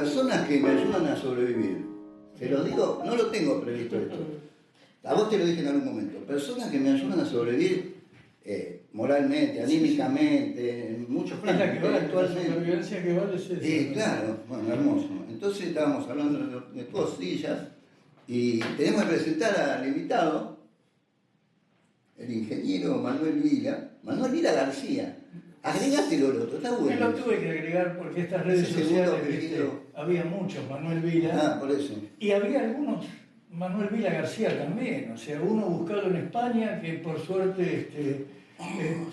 personas que me ayudan a sobrevivir. Te lo digo, no lo tengo previsto esto. A vos te lo dije en algún momento. Personas que me ayudan a sobrevivir moralmente, anímicamente, en muchos planes, es la que vale, la intelectualmente. supervivencia que vale es esa. Sí, claro, bueno, hermoso. Entonces estábamos hablando de cosillas y tenemos que presentar al invitado, el ingeniero Manuel Vila García. Agregátelo el otro, está Me bueno. lo tuve que agregar porque estas redes Ese segundo sociales, apellido. había muchos Manuel Vila. Ah, por eso. Y había algunos Manuel Vila García también, o sea, uno buscado en España que por suerte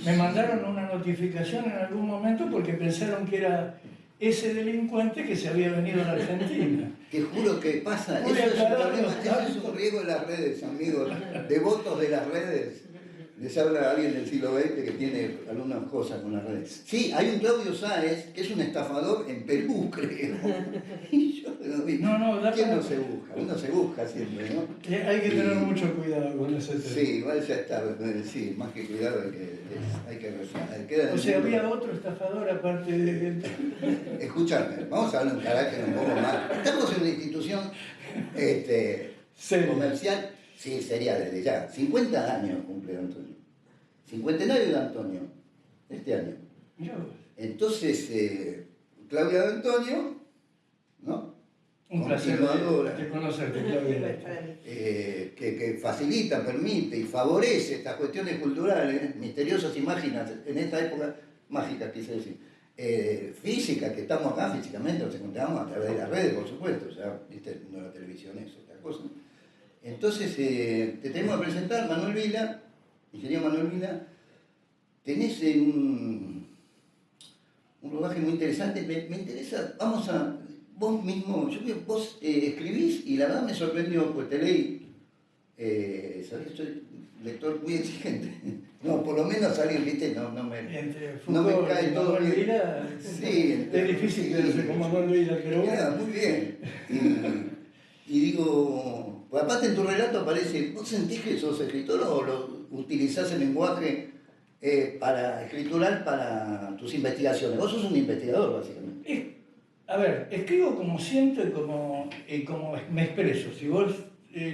me mandaron una notificación en algún momento porque pensaron que era ese delincuente que se había venido a la Argentina. Te juro que pasa, Voy eso a es un aclarar problema, los eso es datos. un riesgo de las redes, amigos, devotos de las redes. Les habla alguien del siglo XX que tiene algunas cosas con las redes. Sí, hay un Claudio Sáez que es un estafador en Perú, creo. Y yo lo vi. ¿Quién no se busca? Uno se busca siempre, ¿no? Hay que tener mucho cuidado con ese tema. Sí, igual ya está, sí, más que cuidado hay que rezar. O sea, había otro estafador aparte de... Escúchame, vamos a hablar un carácter un poco más. Estamos en una institución comercial, sí, sería desde ya. 50 años cumple Antonio. 59 de Antonio, este año. Entonces, Claudia de Antonio, ¿no? Un placer de conocerte, Claudia. Que facilita, permite y favorece estas cuestiones culturales, misteriosas y mágicas, en esta época, mágicas quise decir, física, que estamos acá físicamente, nos encontramos a través de las redes, por supuesto, ya viste el mundo de la televisión es otra cosa. Entonces, te tenemos que presentar Manuel Vila, ingeniero Manuel Vila. Tenés un rodaje muy interesante, me interesa, vos mismo, vos escribís y la verdad me sorprendió, pues te leí, sabés que soy lector muy exigente, no, por lo menos alguien, viste, no me cae todo bien. Sí, es difícil quedarse con Manuel Vila, pero bueno. Muy bien, y digo, pues aparte en tu relato aparece, ¿vos sentís que sos escritor o lo utilizás el lenguaje escritural para tus investigaciones? Vos sos un investigador, básicamente. A ver, escribo como siento y como me expreso. Si vos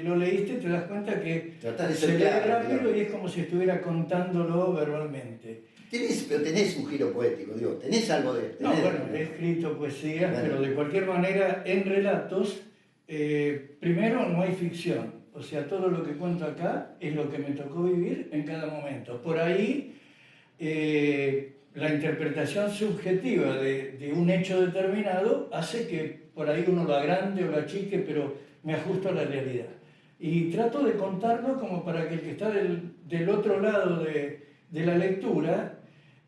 lo leíste, te das cuenta que se lee rápido y es como si estuviera contándolo verbalmente. Pero tenés un giro poético, digo, tenés algo de... No, bueno, he escrito poesías, pero de cualquier manera, en relatos, primero no hay ficción. O sea, todo lo que cuento acá es lo que me tocó vivir en cada momento. Por ahí, la interpretación subjetiva de un hecho determinado hace que por ahí uno lo agrande o lo achique, pero me ajusto a la realidad. Y trato de contarlo como para que el que está del otro lado de la lectura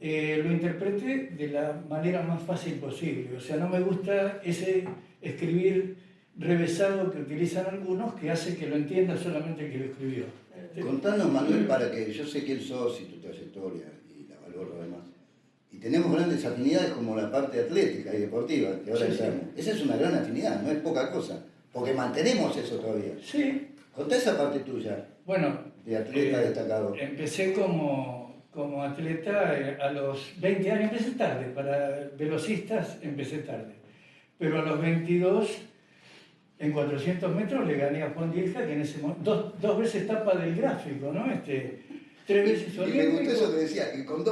lo interprete de la manera más fácil posible. O sea, no me gusta ese escribir revesado que utilizan algunos, que hace que lo entienda solamente el que lo escribió. Contanos, Manuel, para que yo sé quién sos y tu trayectoria, y la valoro además. Y tenemos grandes afinidades como la parte atlética y deportiva, que ahora estamos. Esa es una gran afinidad, no es poca cosa, porque mantenemos eso todavía. Sí. Contá esa parte tuya, bueno, de atleta destacado. Empecé como atleta a los 20 años, empecé tarde, para velocistas empecé tarde, pero a los 22, en 400 metros le gané a Juan Dielja, que en ese momento, dos veces tapa del gráfico, ¿no? 3 veces olímpico. Y me gustó eso que decía, y con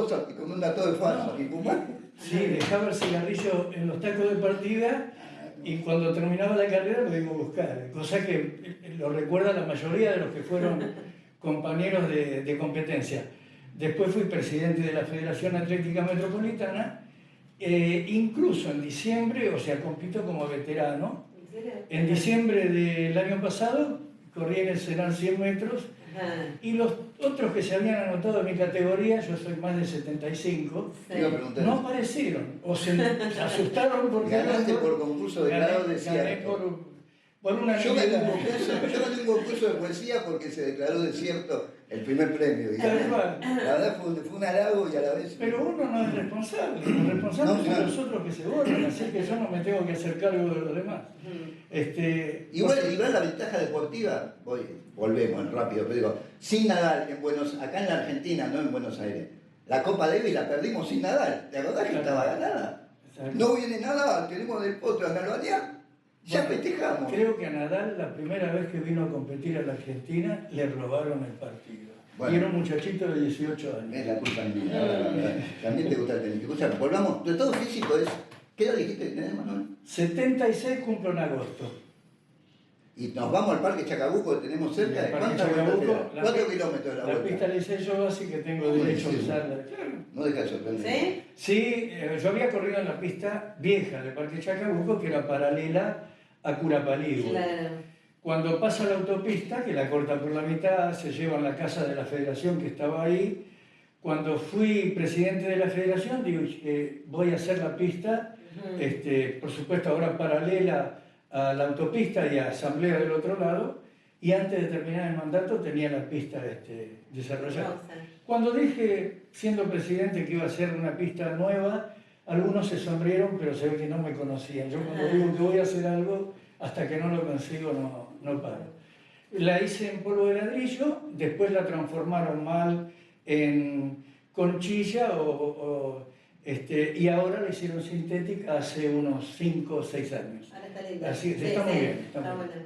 un dato de falso, y Pumán. Sí, dejaba el cigarrillo en los tacos de partida y cuando terminaba la carrera lo iba a buscar, cosa que lo recuerda la mayoría de los que fueron compañeros de competencia. Después fui presidente de la Federación Atlética Metropolitana, incluso en diciembre, o sea, compito como veterano. En diciembre del año pasado corrí en el Senal 100 metros y los otros que se habían anotado en mi categoría, yo soy más de 75, no aparecieron o se asustaron porque... Ganaste por concurso de grado desierto. Yo gané un concurso de poesía porque se declaró desierto el primer premio. Y la verdad fue un halago y a la vez... Pero uno no es responsable, los responsables son los otros que se borran, así que yo no me tengo que hacer cargo de los demás. Igual la ventaja deportiva, volvemos rápido, pero digo, sin Nadal acá en la Argentina, no en Buenos Aires, la Copa Davis la perdimos sin Nadal, ¿te acordás que estaba ganada? No viene nada, tenemos del potro a Galvanea, ya Bueno, festejamos. Creo que a Nadal, la primera vez que vino a competir a la Argentina, le robaron el partido. Bueno. Y era un muchachito de 18 años. Es la culpa mía. También te gusta el tenis. Escuchame, volvamos. Tu estado físico es. ¿Qué edad dijiste que tenés, Manuel? 76 cumplo en agosto. Y nos vamos al Parque Chacabuco que tenemos cerca. El Parque ¿Cuántas vueltas te Chacabuco, da? 4 kilómetros de la La vuelta. pista la hice yo, así que tengo derecho a usarla. Claro. No deja de sorprender. ¿Sí? Sí, yo había corrido en la pista vieja del Parque Chacabuco, que era paralela a Curapalí. Claro. Cuando pasa la autopista, que la corta por la mitad, se lleva a la casa de la federación que estaba ahí. Cuando fui presidente de la federación, digo que voy a hacer la pista, por supuesto ahora paralela a la autopista y a asamblea del otro lado, y antes de terminar el mandato tenía la pista desarrollada. Cuando dije, siendo presidente, que iba a hacer una pista nueva, algunos se sonrieron, pero se ve que no me conocían. Yo cuando digo que voy a hacer algo, hasta que no lo consigo no paro. La hice en polvo de ladrillo, después la transformaron mal en conchilla y ahora la hicieron sintética hace unos 5 o 6 años. Ahora está linda. Así, Sí, está muy sí, bien. está Está muy bueno.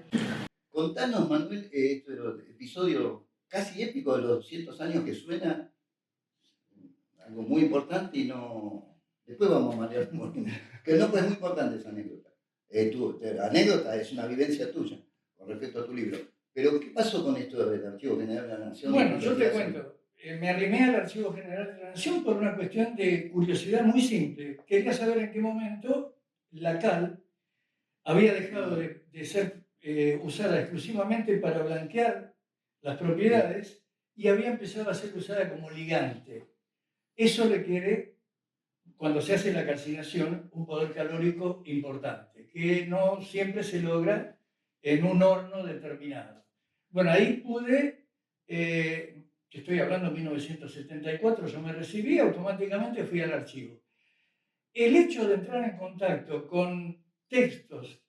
Contanos, Manuel, este episodio casi épico de los 200 años que suena. Algo muy importante y no. Después vamos a María Molina. Que no, pues es muy importante esa anécdota. Tu anécdota es una vivencia tuya con respecto a tu libro. Pero, ¿qué pasó con esto del Archivo General de la Nación? Bueno, yo te cuento. Me arrimé al Archivo General de la Nación por una cuestión de curiosidad muy simple. Quería saber en qué momento la cal había dejado de ser usada exclusivamente para blanquear las propiedades y había empezado a ser usada como ligante. Eso requiere, cuando se hace la calcinación, un poder calórico importante, que no siempre se logra en un horno determinado. Bueno, ahí pude, estoy hablando de 1974, yo me recibí, automáticamente fui al archivo. El hecho de entrar en contacto con textos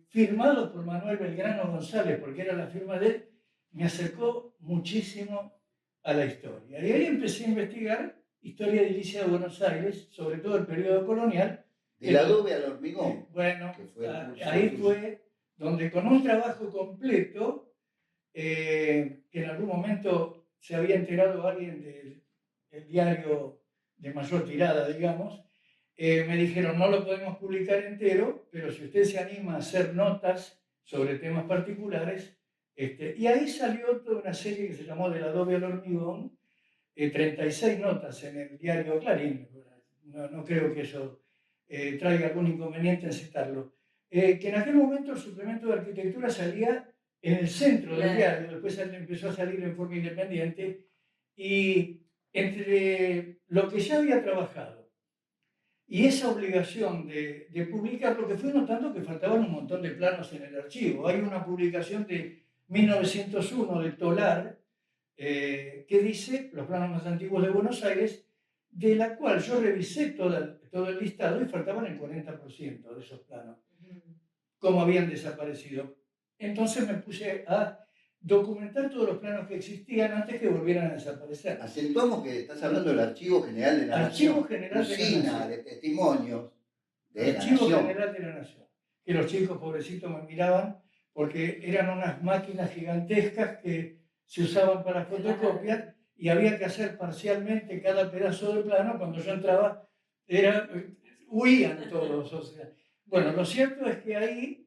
firmados por Manuel Belgrano González, porque era la firma de él, me acercó muchísimo a la historia. Y ahí empecé a investigar historia edilicia de Buenos Aires, sobre todo el periodo colonial. Del adobe al hormigón. Bueno, fue ahí fue donde con un trabajo completo, que en algún momento se había enterado alguien del diario de mayor tirada, digamos, me dijeron, no lo podemos publicar entero, pero si usted se anima a hacer notas sobre temas particulares, y ahí salió toda una serie que se llamó Del adobe al hormigón, 36 notas en el diario Clarín. No creo que eso traiga algún inconveniente en citarlo. Que en aquel momento el suplemento de arquitectura salía en el centro del diario, después empezó a salir en forma independiente, y entre lo que ya había trabajado y esa obligación de publicar, lo que fui notando que faltaban un montón de planos en el archivo. Hay una publicación de 1901 de Tolar, que dice los planos más antiguos de Buenos Aires, de la cual yo revisé todo el listado y faltaban el 40% de esos planos, cómo habían desaparecido. Entonces me puse a documentar todos los planos que existían antes que volvieran a desaparecer. Acentuamos que estás hablando del Archivo General de la Nación. Archivo General de la Nación. De testimonios de la Archivo Nación. General de la Nación. Que los chicos pobrecitos me miraban porque eran unas máquinas gigantescas que se usaban para fotocopiar y había que hacer parcialmente cada pedazo de plano. Cuando yo entraba, huían todos. O sea. Bueno, lo cierto es que ahí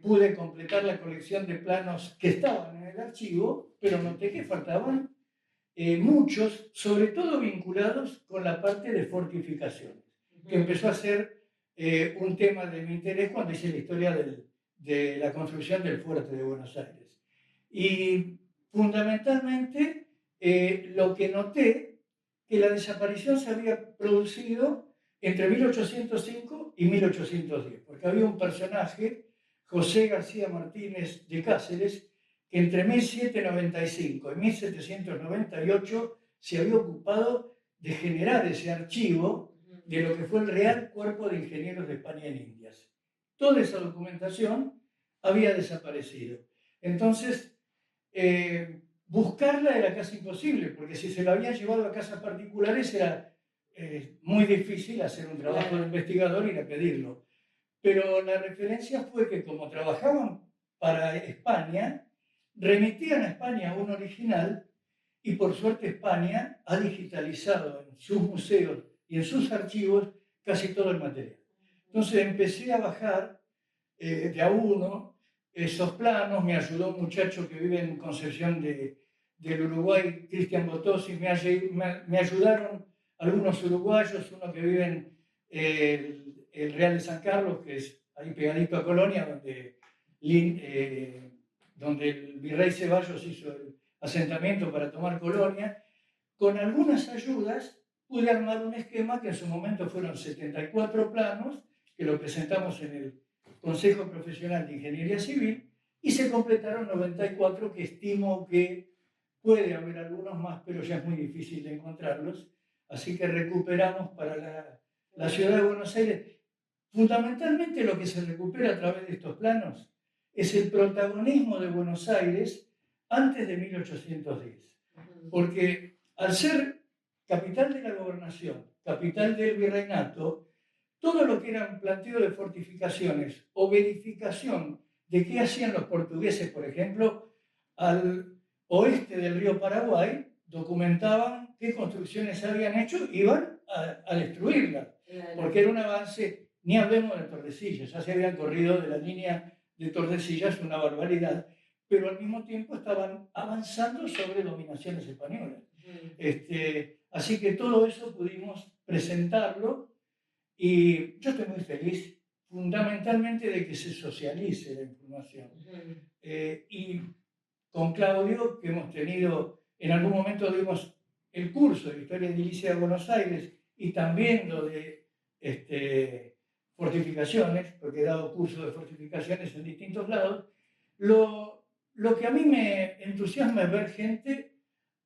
pude completar la colección de planos que estaban en el archivo, pero noté que faltaban muchos, sobre todo vinculados con la parte de fortificaciones, que empezó a ser un tema de mi interés cuando hice la historia de la construcción del fuerte de Buenos Aires. Y fundamentalmente lo que noté, que la desaparición se había producido entre 1805 y 1810, porque había un personaje, José García Martínez de Cáceres, que entre 1795 y 1798 se había ocupado de generar ese archivo de lo que fue el Real Cuerpo de Ingenieros de España en Indias. Toda esa documentación había desaparecido. Entonces, buscarla era casi imposible, porque si se la habían llevado a casas particulares era es muy difícil hacer un trabajo de investigador y ir a pedirlo. Pero la referencia fue que como trabajaban para España, remitían a España un original y por suerte España ha digitalizado en sus museos y en sus archivos casi todo el material. Entonces empecé a bajar de a uno esos planos, me ayudó un muchacho que vive en Concepción del Uruguay, Cristian Botosi, me ayudaron algunos uruguayos, uno que vive en el Real de San Carlos, que es ahí pegadito a Colonia, donde el virrey Ceballos hizo el asentamiento para tomar Colonia. Con algunas ayudas pude armar un esquema que en su momento fueron 74 planos, que lo presentamos en el Consejo Profesional de Ingeniería Civil, y se completaron 94, que estimo que puede haber algunos más, pero ya es muy difícil de encontrarlos. Así que recuperamos para la ciudad de Buenos Aires. Fundamentalmente lo que se recupera a través de estos planos es el protagonismo de Buenos Aires antes de 1810. Porque al ser capital de la gobernación, capital del virreinato, todo lo que eran planteo de fortificaciones o verificación de qué hacían los portugueses, por ejemplo, al oeste del río Paraguay, documentaban qué construcciones habían hecho y iban a destruirlas, porque era un avance, ni hablemos de Tordesillas, ya se habían corrido de la línea de Tordesillas una barbaridad, pero al mismo tiempo estaban avanzando sobre dominaciones españolas. Así que todo eso pudimos presentarlo y yo estoy muy feliz fundamentalmente de que se socialice la información. Y con Claudio, que hemos tenido, en algún momento dimos el curso de Historia Edilicia de Buenos Aires y también lo de fortificaciones, porque he dado cursos de fortificaciones en distintos lados, lo que a mí me entusiasma es ver gente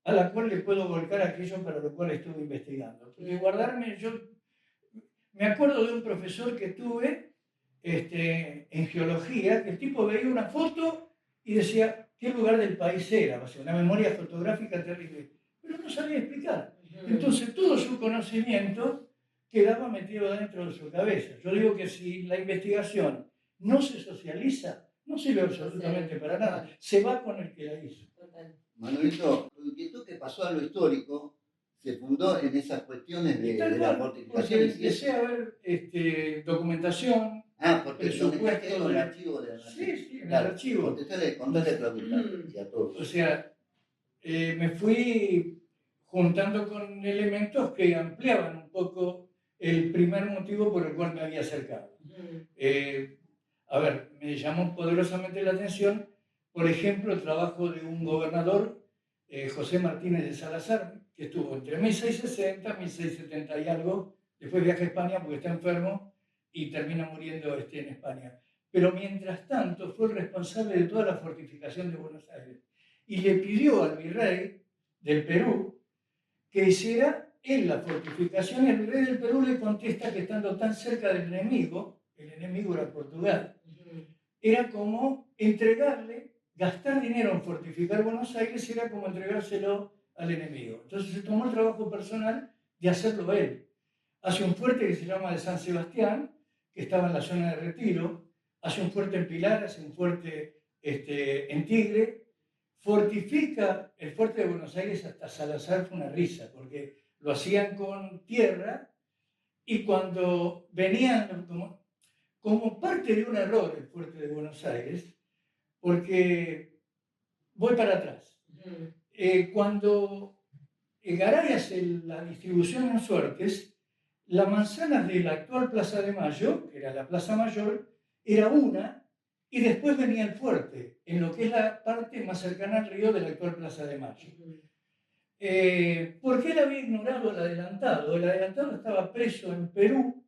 a la cual le puedo volcar aquello para lo cual estuve investigando. Porque guardarme, yo me acuerdo de un profesor que tuve en geología, que el tipo veía una foto y decía qué lugar del país era, o sea, una memoria fotográfica terrible, pero no sabía explicar. Entonces todo su conocimiento quedaba metido dentro de su cabeza. Yo digo que si la investigación no se socializa, no sirve absolutamente para nada, se va con el que la hizo. Manuelito, tu inquietud que pasó a lo histórico se fundó en esas cuestiones de la fortificación. Empecé a ver documentación. Porque presupuesto el archivo de la Nación. Sí, en el archivo. Contate la pregunta a todos. O sea, me fui juntando con elementos que ampliaban un poco el primer motivo por el cual me había acercado. A ver, me llamó poderosamente la atención, por ejemplo, el trabajo de un gobernador, José Martínez de Salazar, que estuvo entre 1660 y 1670 y algo, después viaja a España porque está enfermo y termina muriendo en España. Pero mientras tanto fue el responsable de toda la fortificación de Buenos Aires y le pidió al virrey del Perú que hiciera él la fortificación, y el virrey del Perú le contesta que estando tan cerca del enemigo, el enemigo era Portugal, era como entregarle, gastar dinero en fortificar Buenos Aires era como entregárselo al enemigo. Entonces se tomó el trabajo personal de hacerlo él. Hace un fuerte que se llama de San Sebastián, que estaba en la zona de Retiro, hace un fuerte en Pilar, hace un fuerte en Tigre, fortifica el fuerte de Buenos Aires hasta Salazar, fue una risa, porque lo hacían con tierra y cuando venían, como parte de un error el fuerte de Buenos Aires, porque voy para atrás. Cuando Garay hace la distribución en suertes, la manzana de la actual Plaza de Mayo, que era la Plaza Mayor, era una, y después venía el fuerte, en lo que es la parte más cercana al río de la actual Plaza de Mayo. ¿Por qué él había ignorado el adelantado? El adelantado estaba preso en Perú,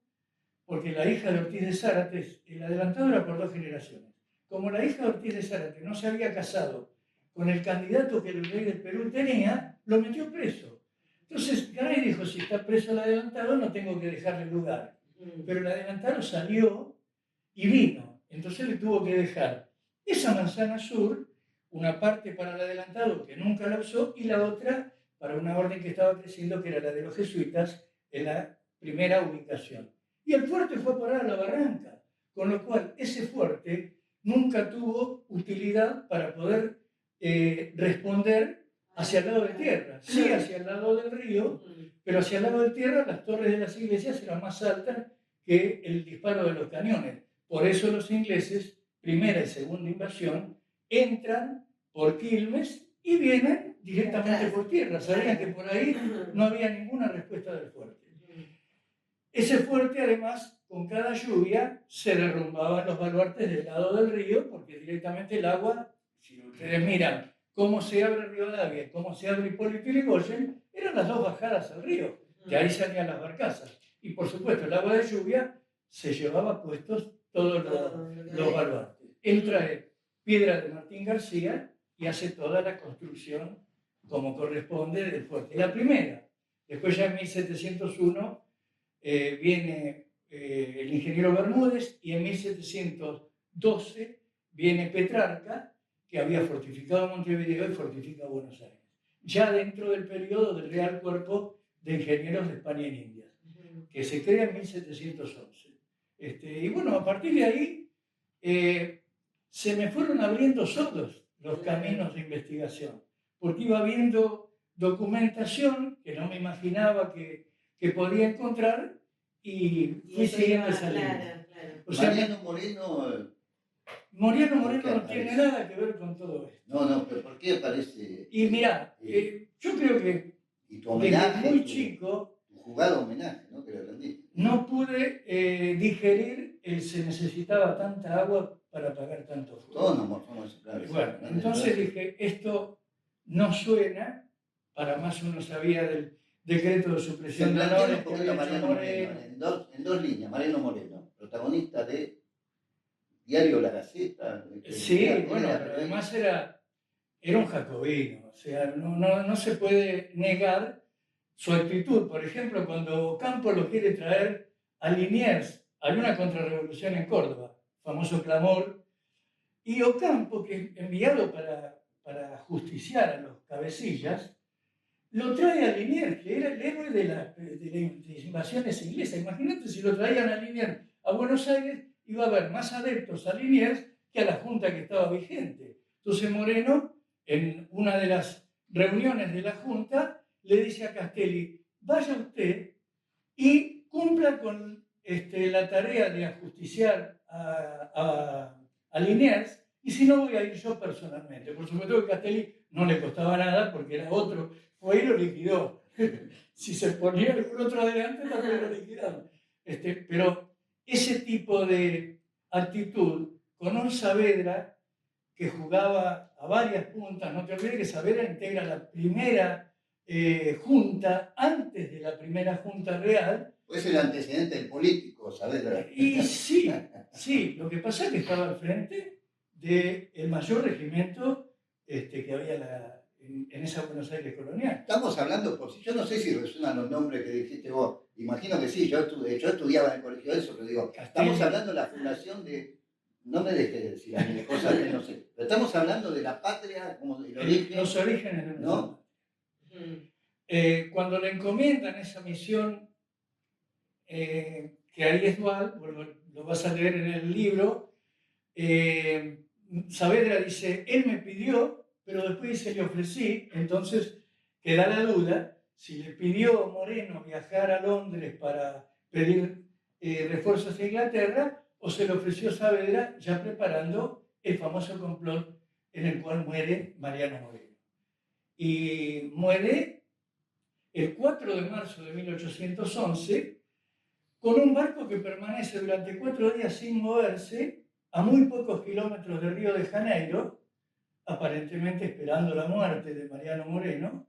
porque la hija de Ortiz de Zárate, el adelantado era por 2 generaciones. Como la hija de Ortiz de Zárate no se había casado con el candidato que el rey del Perú tenía, lo metió preso. Entonces Garay dijo, si está preso el adelantado no tengo que dejarle lugar. Pero el adelantado salió y vino. Entonces le tuvo que dejar esa manzana sur, una parte para el adelantado que nunca la usó y la otra para una orden que estaba creciendo que era la de los jesuitas en la primera ubicación. Y el fuerte fue a parar a la barranca, con lo cual ese fuerte nunca tuvo utilidad para poder responder hacia el lado de tierra. Sí, hacia el lado del río, pero hacia el lado de tierra las torres de las iglesias eran más altas que el disparo de los cañones. Por eso los ingleses, primera y segunda invasión, entran por Quilmes y vienen directamente por tierra. Sabían que por ahí no había ninguna respuesta del fuerte. Ese fuerte, además, con cada lluvia se derrumbaban los baluartes del lado del río, porque directamente el agua, si ustedes miran cómo se abre Rivadavia, cómo se abre Hipólito Yrigoyen, eran las dos bajadas al río, de ahí salían las barcazas. Y por supuesto, el agua de lluvia se llevaba puestos todos los baluartes. Él trae piedra de Martín García y hace toda la construcción como corresponde del fuerte. La primera, después ya en 1701 viene el ingeniero Bermúdez y en 1712 viene Petrarca, que había fortificado Montevideo y fortifica Buenos Aires, ya dentro del periodo del Real Cuerpo de Ingenieros de España en Indias, que se crea en 1711. Y bueno, a partir de ahí se me fueron abriendo solos los caminos de investigación, porque iba viendo documentación que no me imaginaba que podía encontrar y fui siguiendo esa línea. O sea, Mariano Moreno no tiene nada que ver con todo esto. No, pero ¿por qué aparece? Y mirá, yo creo que y tu homenaje, desde muy chico, tu jugado homenaje, ¿no? Que le rendiste. No pude digerir el se necesitaba tanta agua para apagar tanto fuego. Todos nos morfamos, claro. Bueno, entonces dije, esto no suena, para más uno sabía del decreto de supresión de honores que había hecho Moreno. En dos líneas, Mariano Moreno, protagonista de Diario La Gaceta. Sí, bueno, pero además era un jacobino, o sea, no se puede negar su actitud. Por ejemplo, cuando Campo lo quiere traer a Liniers, hay una contrarrevolución en Córdoba, famoso clamor, y Ocampo, que enviado para justiciar a los cabecillas, lo trae a Liniers, que era el héroe de las invasiones inglesas. Imagínate si lo traían a Liniers a Buenos Aires, iba a haber más adeptos a Liniers que a la junta que estaba vigente. Entonces Moreno, en una de las reuniones de la junta, le dice a Castelli, vaya usted y cumpla con la tarea de ajusticiar a Liniers, y si no voy a ir yo personalmente. Por supuesto que Castelli no le costaba nada porque era otro, fue y lo liquidó. Si se ponía algún otro adelante también lo liquidaron. Pero ese tipo de actitud con un Saavedra que jugaba a varias puntas, no te olvides que Saavedra integra la primera junta antes de la primera junta real. Pues el antecedente del político, Saavedra. Y sí, lo que pasa es que estaba al frente del mayor regimiento que había en esa Buenos Aires colonial. Estamos hablando, por si yo no sé si resuenan los nombres que dijiste vos, imagino que sí, yo estudiaba en el colegio de eso, pero digo, estamos hablando de la fundación de, no me dejes de decir a mí cosas que no sé, pero estamos hablando de la patria, como del origen. Los orígenes de ¿no? Cuando le encomiendan esa misión, que ahí es dual, lo vas a leer en el libro, Saavedra dice, él me pidió, pero después dice, le ofrecí, entonces queda la duda, si le pidió Moreno viajar a Londres para pedir refuerzos a Inglaterra, o se le ofreció Saavedra ya preparando el famoso complot en el cual muere Mariano Moreno. Y muere el 4 de marzo de 1811 con un barco que permanece durante 4 días sin moverse a muy pocos kilómetros de Río de Janeiro, aparentemente esperando la muerte de Mariano Moreno,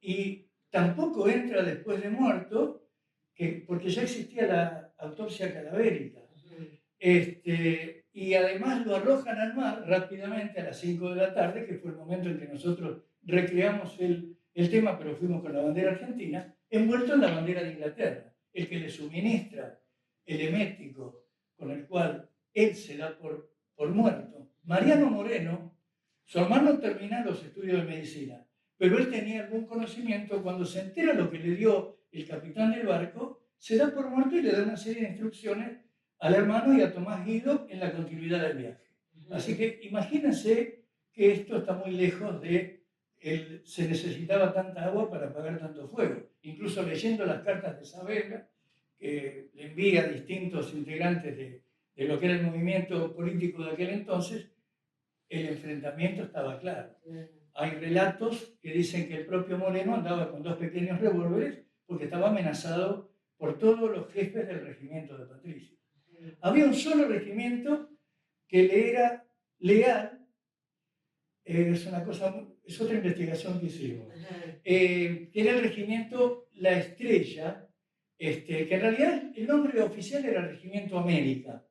y tampoco entra después de muerto, porque ya existía la autopsia cadavérica. Y además lo arrojan al mar rápidamente a las 5 de la tarde, que fue el momento en que nosotros recreamos el tema, pero fuimos con la bandera argentina, envuelto en la bandera de Inglaterra, el que le suministra el emético con el cual él se da por muerto. Mariano Moreno, su hermano termina los estudios de medicina, pero él tenía algún conocimiento cuando se entera lo que le dio el capitán del barco, se da por muerto y le da una serie de instrucciones al hermano y a Tomás Guido en la continuidad del viaje. Así que imagínense que esto está muy lejos de se necesitaba tanta agua para apagar tanto fuego. Incluso leyendo las cartas de Saavedra, que le envía a distintos integrantes de lo que era el movimiento político de aquel entonces, el enfrentamiento estaba claro. Hay relatos que dicen que el propio Moreno andaba con 2 pequeños revólveres porque estaba amenazado por todos los jefes del regimiento de Patricio. Había un solo regimiento que le era leal, es otra investigación que hicimos, que era el regimiento La Estrella, que en realidad el nombre oficial era Regimiento América,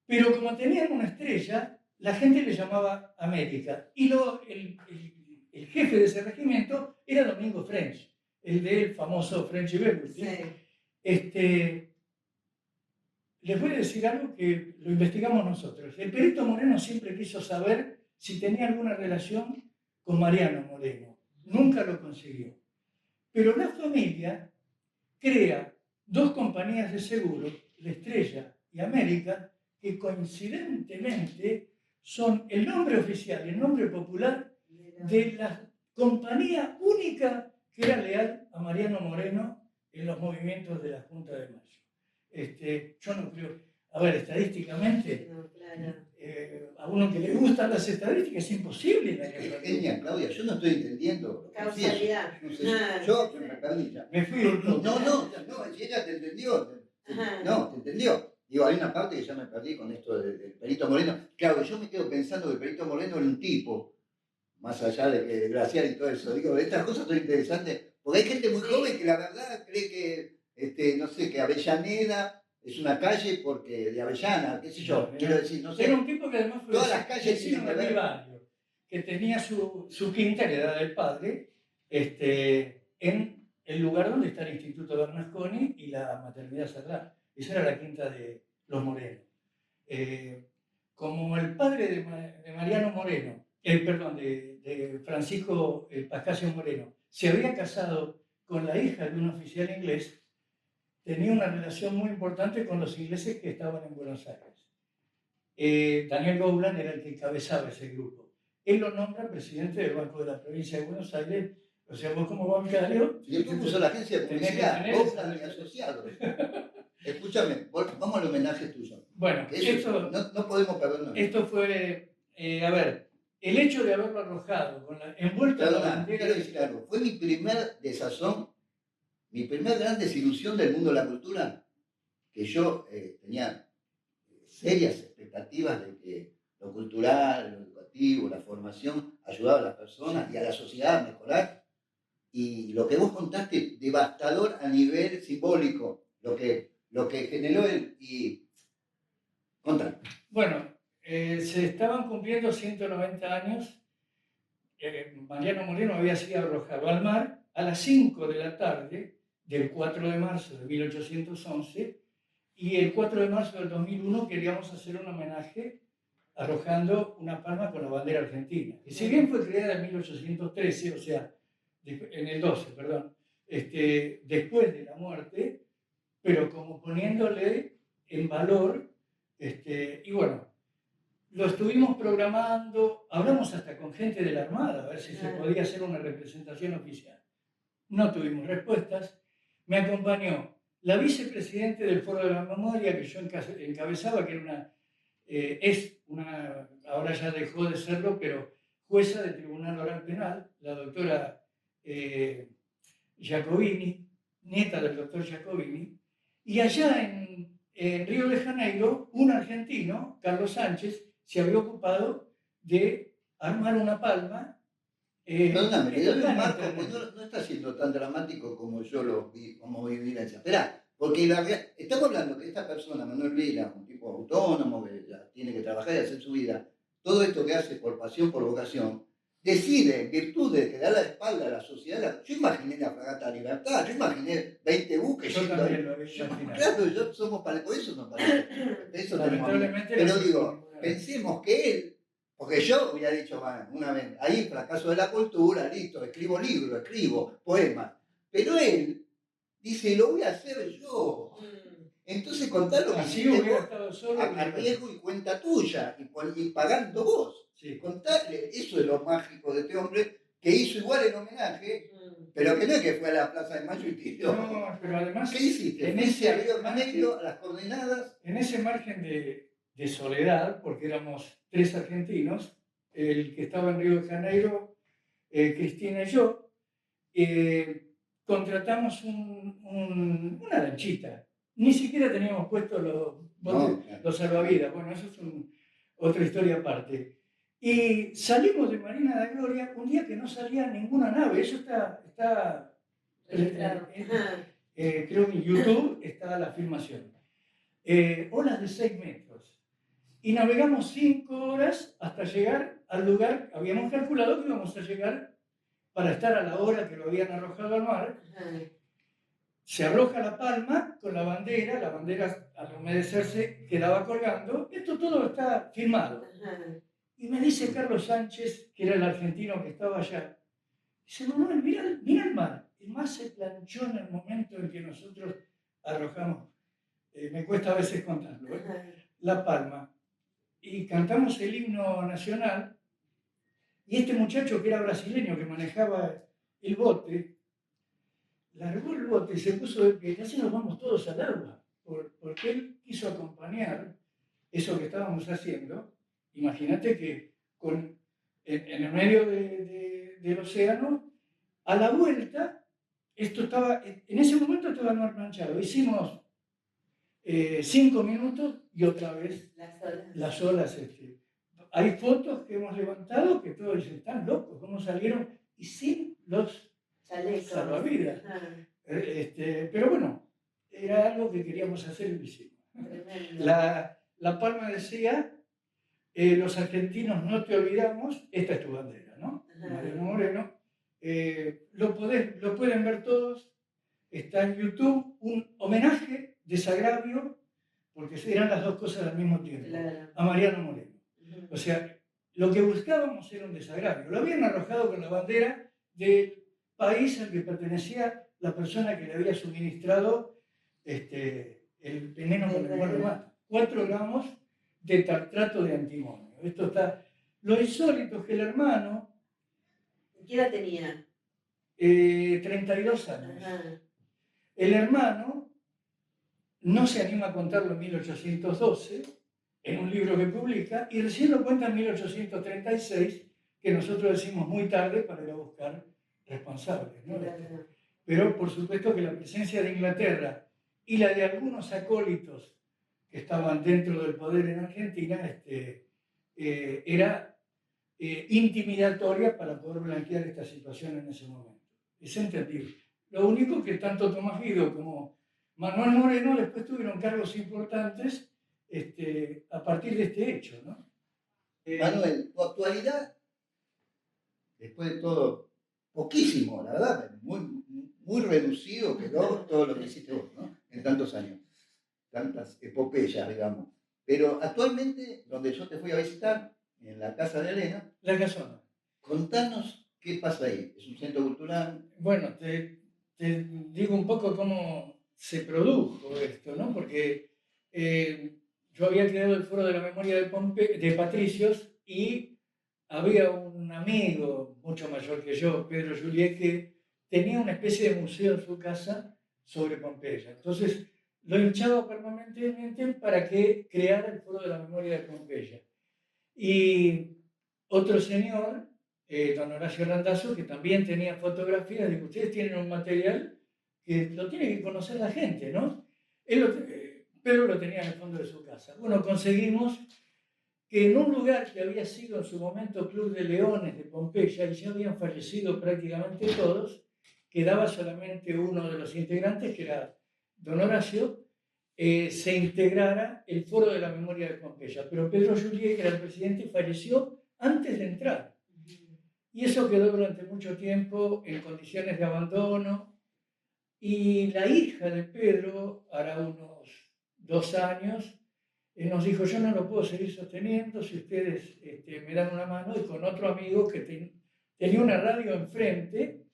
pero como tenían una estrella, la gente le llamaba América, y el jefe de ese regimiento era Domingo French, el del famoso French Beverly. Sí. Les voy a decir algo que lo investigamos nosotros. El perito Moreno siempre quiso saber si tenía alguna relación con Mariano Moreno. Nunca lo consiguió. Pero la familia crea 2 compañías de seguro, La Estrella y América, que coincidentemente son el nombre oficial y el nombre popular de la compañía única que era leal a Mariano Moreno en los movimientos de la Junta de Mayo. Yo no creo, a ver, estadísticamente, a uno que le gustan las estadísticas es imposible. Genia, Claudia, yo no estoy entendiendo. Causalidad. No sé, yo me perdí ya. Me fui. No, si ella te entendió. No, te entendió. Digo, hay una parte que ya me perdí con esto del Perito Moreno. Claro, yo me quedo pensando que el Perito Moreno era un tipo, más allá de que Glaciar y todo eso. Digo, estas cosas son interesantes, porque hay gente muy joven que la verdad cree que, no sé, que Avellaneda es una calle porque de Avellana, qué sé yo, quiero decir, no sé. Era un tipo que además fue todas las calles vecino de mi barrio, que tenía su quinta, que era del padre, en el lugar donde está el Instituto Bernasconi y la Maternidad Sagrada. Esa era la quinta de los Morenos. Como el padre de Mariano Moreno, perdón, de Francisco Pascasio Moreno, se había casado con la hija de un oficial inglés, tenía una relación muy importante con los ingleses que estaban en Buenos Aires. Daniel Gowland era el que encabezaba ese grupo. Él lo nombra presidente del Banco de la Provincia de Buenos Aires. O sea, vos como bancario... Y después puso la agencia de publicidad, Gowland y Asociados. Escúchame, vamos al homenaje tuyo. Bueno, eso, no podemos perdernos. Esto fue, a ver, el hecho de haberlo arrojado con la envuelta en la bandera... Quiero decir algo, fue mi primer desazón, mi primer gran desilusión del mundo de la cultura, que yo tenía serias expectativas de que lo cultural, lo educativo, la formación ayudaba a las personas y a la sociedad a mejorar. Y lo que vos contaste, devastador a nivel simbólico, lo que generó él y... Contra. Bueno, se estaban cumpliendo 190 años. Mariano Moreno había sido arrojado al mar a las 5 de la tarde del 4 de marzo de 1811 y el 4 de marzo del 2001 queríamos hacer un homenaje arrojando una palma con la bandera argentina. Y si bien fue creada en 1813, o sea, en el 12, perdón, después de la muerte, pero como poniéndole en valor, y bueno, lo estuvimos programando, hablamos hasta con gente de la Armada, a ver si se podía hacer una representación oficial. No tuvimos respuestas. Me acompañó la vicepresidente del Foro de la Memoria, que yo encabezaba, que era ahora ya dejó de serlo, pero jueza del Tribunal Oral Penal, la doctora Giacobini, nieta del doctor Giacobini, y allá en Río de Janeiro, un argentino, Carlos Sánchez, se había ocupado de armar una palma. Perdóname, le doy un marco, porque no está siendo tan dramático como yo lo vi, como vi vivencia. Esperá, porque estamos hablando que esta persona, Manuel Vila, un tipo autónomo que ya tiene que trabajar y hacer su vida, todo esto que hace por pasión, por vocación, decide, en virtud de que da la espalda a la sociedad. Yo imaginé la fragata Libertad, yo imaginé 20 buques. Yo también lo vi. Claro, somos para eso, no para eso. Lamentablemente. Pero digo, pensemos que él, porque yo hubiera dicho, bueno, una vez, ahí fracaso de la cultura, listo, escribo libros, escribo poemas. Pero él dice, lo voy a hacer yo. Entonces contá lo que Así hiciste hubiera vos, estado solo. a riesgo y cuenta tuya, y pagando vos. Sí. Contale, eso es lo mágico de este hombre, que hizo igual el homenaje, pero que no es que fue a la Plaza de Mayo y tiró. No, pero además... ¿Qué hiciste? En ¿Fuiste a ese Río de margen, Janeiro, a las coordenadas? en ese margen de soledad, porque éramos 3 argentinos, el que estaba en Río de Janeiro, Cristina y yo, contratamos una lanchita. Ni siquiera teníamos puestos los salvavidas. Bueno, eso es otra historia aparte. Y salimos de Marina de Gloria un día que no salía ninguna nave. Eso está creo que en YouTube está la filmación. Olas de 6 metros. Y navegamos 5 horas hasta llegar al lugar. Habíamos calculado que íbamos a llegar para estar a la hora que lo habían arrojado al mar. Se arroja la palma con la bandera al humedecerse quedaba colgando. Esto todo está filmado. Y me dice Carlos Sánchez, que era el argentino que estaba allá, dice, Manuel, mira el mar. El mar se planchó en el momento en que nosotros arrojamos, me cuesta a veces contarlo, la palma. Y cantamos el himno nacional, y este muchacho que era brasileño, que manejaba el bote, largó el bote y se puso de pie, y así nos vamos todos al agua, porque él quiso acompañar eso que estábamos haciendo. Imagínate que en el medio del océano, a la vuelta, en ese momento estaba el mar planchado. Hicimos 5 minutos y otra vez las olas. Hay fotos que hemos levantado que todos dicen, están locos, ¿cómo salieron? Y sin los salvavidas. Pero bueno, era algo que queríamos hacer y lo hicimos. La palma decía, los argentinos no te olvidamos, esta es tu bandera, ¿no? Mariano Moreno. Lo pueden ver todos, está en YouTube, un homenaje desagravio, porque eran las dos cosas al mismo tiempo, a Mariano Moreno. O sea, lo que buscábamos era un desagravio. Lo habían arrojado con la bandera del país al que pertenecía la persona que le había suministrado el veneno con el cual lo mata. 4 gramos de tartrato de antimonio. Esto está... Lo insólito es que el hermano... ¿Qué edad tenía? 32 años. El hermano no se anima a contarlo en 1812, en un libro que publica, y recién lo cuenta en 1836, que nosotros decimos muy tarde para ir a buscar responsables, ¿no? Pero por supuesto que la presencia de Inglaterra y la de algunos acólitos que estaban dentro del poder en Argentina era intimidatoria para poder blanquear esta situación en ese momento. Es entendible. Lo único que tanto Tomás Guido como Manuel Moreno después tuvieron cargos importantes a partir de este hecho, ¿no? Manuel, tu actualidad, después de todo, poquísimo, la verdad, muy reducido quedó todo lo que hiciste vos, ¿no? En tantos años, tantas epopeyas, digamos. Pero actualmente, donde yo te fui a visitar, en la casa de Elena, La Casona. Contanos qué pasa ahí. ¿Es un centro cultural? Bueno, te digo un poco cómo se produjo esto, ¿no? Porque yo había creado el Foro de la Memoria de Patricios y había un amigo mucho mayor que yo, Pedro Juliet, que tenía una especie de museo en su casa sobre Pompeya. Entonces lo hinchaba permanentemente para que creara el Foro de la Memoria de Pompeya. Y otro señor, don Horacio Randazzo, que también tenía fotografías, dijo, ustedes tienen un material que lo tiene que conocer la gente, ¿no? Pedro lo tenía en el fondo de su casa. Bueno, conseguimos que en un lugar que había sido en su momento Club de Leones de Pompeya, y ya habían fallecido prácticamente todos, quedaba solamente uno de los integrantes, que era don Horacio, se integrara el Foro de la Memoria de Pompeya. Pero Pedro Juliet, que era el presidente, falleció antes de entrar. Y eso quedó durante mucho tiempo en condiciones de abandono. Y la hija de Pedro, hará unos 2 años, nos dijo, yo no lo puedo seguir sosteniendo si ustedes me dan una mano, y con otro amigo que tenía una radio enfrente,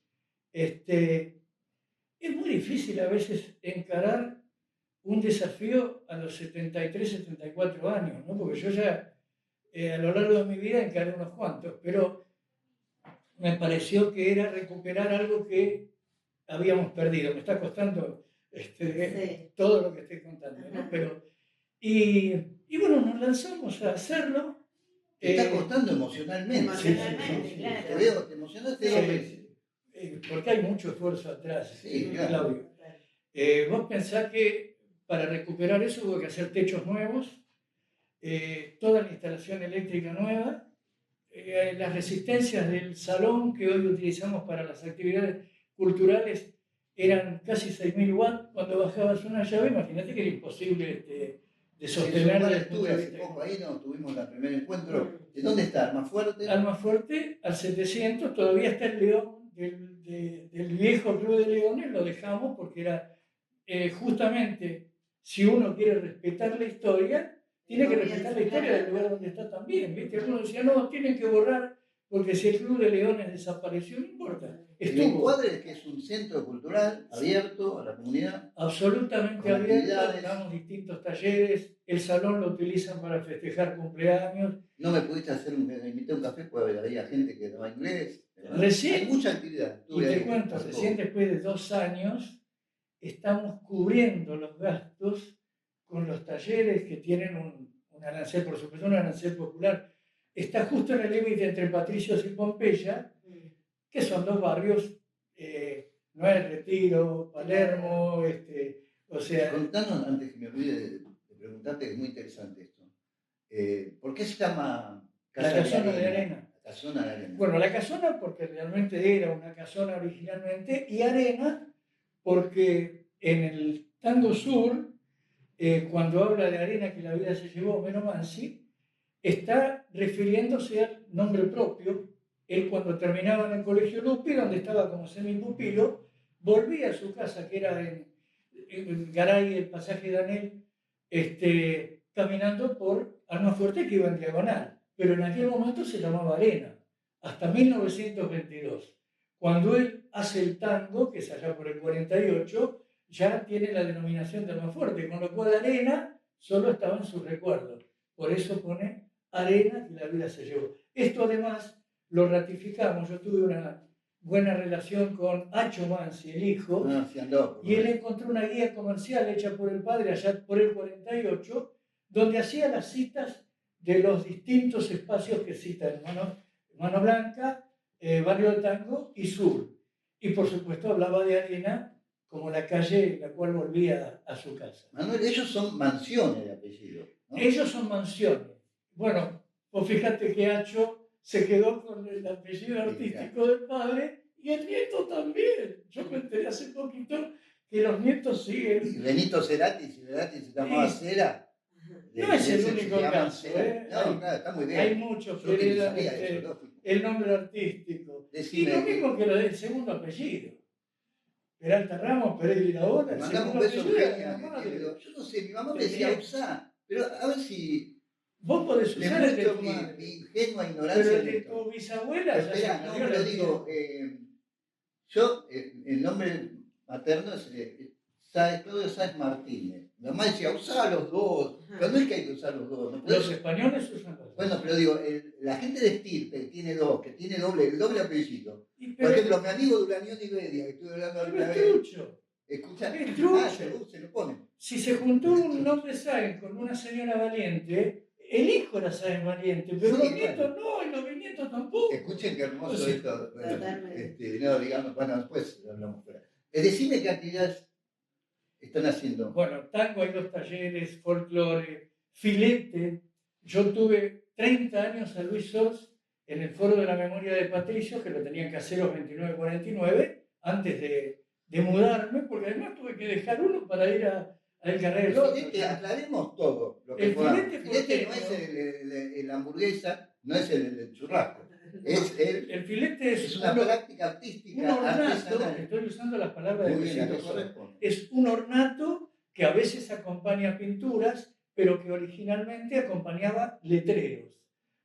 es muy difícil a veces encarar un desafío a los 73, 74 años, ¿no? Porque yo ya a lo largo de mi vida encaré unos cuantos, pero me pareció que era recuperar algo que habíamos perdido. Me está costando Sí. todo lo que estoy contando, ¿no? Pero, y bueno, nos lanzamos a hacerlo. Te está costando emocionalmente. Emocionalmente, sí, claro. Te veo, te emocionaste dos veces. Porque hay mucho esfuerzo atrás, Sí, claro. Claudio. Vos pensás que para recuperar eso hubo que hacer techos nuevos, toda la instalación eléctrica nueva, las resistencias del salón que hoy utilizamos para las actividades culturales eran casi 6.000 watts. Cuando bajabas una llave, imagínate que era imposible de sostener. Yo estuve hace poco ahí, no tuvimos el primer encuentro. ¿De dónde está? ¿Almafuerte? Almafuerte, al 700, todavía está el león del viejo Club de Leones, lo dejamos porque era justamente, si uno quiere respetar la historia, tiene que respetar la historia del lugar donde está también, ¿viste? Algunos decían, no, tienen que borrar, porque si el Club de Leones desapareció, no importa. El encuadre es que es un centro cultural abierto a la comunidad. Absolutamente abierto, damos distintos talleres, el salón lo utilizan para festejar cumpleaños. No me pudiste invitar un café porque había gente que daba inglés. Recién, hay mucha actividad. Y te cuento, recién después de 2 años, estamos cubriendo los gastos con los talleres que tienen un arancel, por supuesto, un arancel popular. Está justo en el límite entre Patricios y Pompeya, que son 2 barrios, no es Retiro, Palermo, o sea... Contanos, antes que me olvide de preguntarte, que es muy interesante esto. ¿Por qué se llama La Casona de Arena? La Casona de Arena. Bueno, la casona porque realmente era una casona originalmente, y arena porque en el Tango Sur, cuando habla de arena que la vida se llevó, Meno Mansi, está refiriéndose al nombre propio. Él, cuando terminaba en el Colegio Lupi, donde estaba como semipupilo, volvía a su casa, que era en Garay, el pasaje de Anel, caminando por Almafuerte, que iba en diagonal. Pero en aquel momento se llamaba Arena, hasta 1922. Cuando él hace el tango, que es allá por el 48, ya tiene la denominación de Almafuerte, con lo cual Arena solo estaba en sus recuerdos. Por eso pone Arena que la vida se llevó. Esto además lo ratificamos. Yo tuve una buena relación con Acho Mansi, el hijo, y él encontró una guía comercial hecha por el padre allá por el 48, donde hacía las citas de los distintos espacios que citan Mano Blanca, Barrio del Tango y Sur. Y por supuesto hablaba de Arena como la calle en la cual volvía a su casa. Manuel, ellos son mansiones de apellido, ¿no? Ellos son mansiones. Bueno, pues fíjate que Acho se quedó con el apellido artístico del padre y el nieto también. Yo me enteré hace poquito que los nietos siguen. Y Benito Cerati, si Cerati se llamaba Cera. No es el único caso, No, claro, está muy bien. Hay muchos que le dan el nombre artístico. Y lo mismo que lo del segundo apellido. Peralta Ramos, Pereira Hora. Mandamos un beso a Eugenia. Yo no sé, mi mamá me decía usá, pero a ver si. Vos podés usar el de tu madre. Mi ingenua ignorancia. Pero el de tu bisabuela. Espera, no, pero digo, yo, el nombre materno es Claudio Sáenz Martínez. Mi mamá decía, usá los dos. Pero no es que hay que usar los dos. ¿No? Los españoles usan los dos. Bueno, pero digo, la gente de estirpe que tiene dos, que tiene el doble apellido. Por ejemplo, mi amigo Duranión y Bedia, que estuve hablando alguna vez. Escucha, se lo ponen. Si se juntó un nombre Sáenz con una señora Valiente, el hijo era Sáenz Valiente, pero sí, los nietos no, y los bisnietos tampoco. Escuchen qué hermoso esto. No, digamos, bueno, después hablamos fuera. Decime qué actividades están haciendo. Bueno, tango, hay 2 talleres, folclore, filete. Yo tuve 30 años a Luis Sors en el Foro de la Memoria de Patricios, que lo tenían Caseros 2949, antes de mudarme, porque además tuve que dejar uno para ir a El Carrera del Otro. Aclaremos todo. Lo que el filete no es la hamburguesa, no es el churrasco. El filete es una práctica artística. Un ornato, estoy usando las palabras de Luisito Sors. Es un ornato que a veces acompaña pinturas, pero que originalmente acompañaba letreros.